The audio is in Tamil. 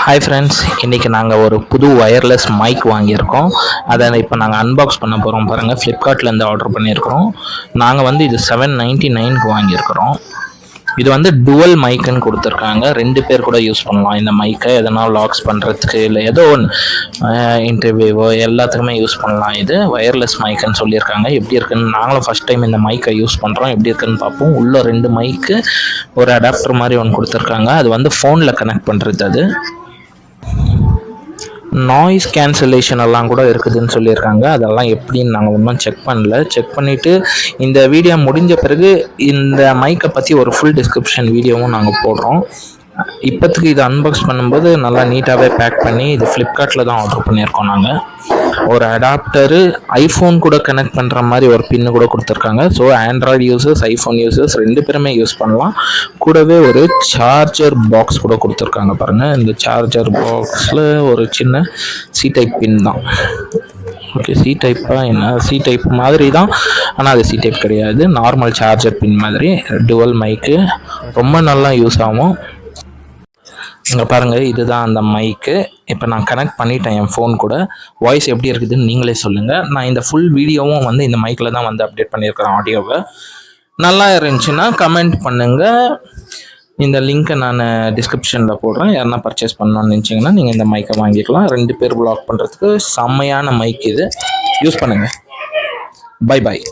ஹாய் ஃப்ரெண்ட்ஸ், இன்றைக்கி நாங்கள் ஒரு புது ஒயர்லெஸ் மைக் வாங்கியிருக்கோம். அதை இப்போ நாங்கள் அன்பாக்ஸ் பண்ண போகிறோம். பாருங்கள், ஃப்ளிப்கார்ட்லேருந்து ஆர்டர் பண்ணியிருக்கிறோம். நாங்கள் இது 799க்கு வாங்கியிருக்கிறோம். இது டுவல் மைக்குன்னு கொடுத்துருக்காங்க. 2 பேர் கூட யூஸ் பண்ணலாம் இந்த மைக்கை. எதனா லாக்ஸ் பண்ணுறதுக்கு இல்லை ஏதோ ஒன்று இன்டர்வியூவோ எல்லாத்துக்குமே யூஸ் பண்ணலாம். இது ஒயர்லெஸ் மைக்குன்னு சொல்லியிருக்காங்க. எப்படி இருக்குன்னு நாங்களும் ஃபஸ்ட் டைம் இந்த மைக்கை யூஸ் பண்ணுறோம். எப்படி இருக்குன்னு பார்ப்போம். உள்ள 2 மைக்கு, ஒரு அடாப்டர் மாதிரி ஒன்று கொடுத்துருக்காங்க. அது ஃபோனில் கனெக்ட் பண்ணுறது. அது நாய்ஸ் கேன்சலேஷன் எல்லாம் கூட இருக்குதுன்னு சொல்லியிருக்காங்க. அதெல்லாம் எப்படின்னு நாங்கள் இன்னும் செக் பண்ணல. செக் பண்ணிவிட்டு இந்த வீடியோ முடிஞ்ச பிறகு இந்த மைக்கை பற்றி ஒரு ஃபுல் டிஸ்கிரிப்ஷன் வீடியோவும் நாங்கள் போடுறோம். இப்போத்துக்கு இது அன்பாக்ஸ் பண்ணும்போது நல்லா நீட்டாகவே பேக் பண்ணி இது ஃப்ளிப்கார்ட்டில் தான் ஆர்டர் பண்ணியிருக்கோம். நாங்கள் ஒரு அடாப்டரு, ஐஃபோன் கூட கனெக்ட் பண்ணுற மாதிரி ஒரு பின்னு கூட கொடுத்துருக்காங்க. So Android users, iPhone users 2 பேருமே யூஸ் பண்ணலாம். கூடவே ஒரு சார்ஜர் பாக்ஸ் கூட கொடுத்துருக்காங்க. பாருங்கள், இந்த சார்ஜர் பாக்ஸில் ஒரு சின்ன சி டைப் பின் தான். ஓகே, சி டைப்பாக என்ன, சி டைப் மாதிரி தான், ஆனால் அது சி டைப் கிடையாது. நார்மல் சார்ஜர் பின் மாதிரி. டுவல் மைக்கு ரொம்ப நல்லா யூஸ் ஆகும். இங்கே பாருங்கள், இதுதான் அந்த மைக்கு. இப்போ நான் கனெக்ட் பண்ணிட்டேன் என் ஃபோன் கூட. வாய்ஸ் எப்படி இருக்குதுன்னு நீங்களே சொல்லுங்கள். நான் இந்த ஃபுல் வீடியோவும் இந்த மைக்கில் தான் அப்டேட் பண்ணியிருக்கிறேன் ஆடியோவை. நல்லா இருந்துச்சுன்னா கமெண்ட் பண்ணுங்கள். இந்த லிங்க்கை நான் டிஸ்கிரிப்ஷனில் போடுறேன். யாருன்னா பர்ச்சேஸ் பண்ணணும்னு நினச்சிங்கன்னா நீங்கள் இந்த மைக்கை வாங்கிக்கலாம். 2 பேர் வ்ளாக் பண்ணுறதுக்கு செம்மையான மைக் இது. யூஸ் பண்ணுங்கள். Bye bye.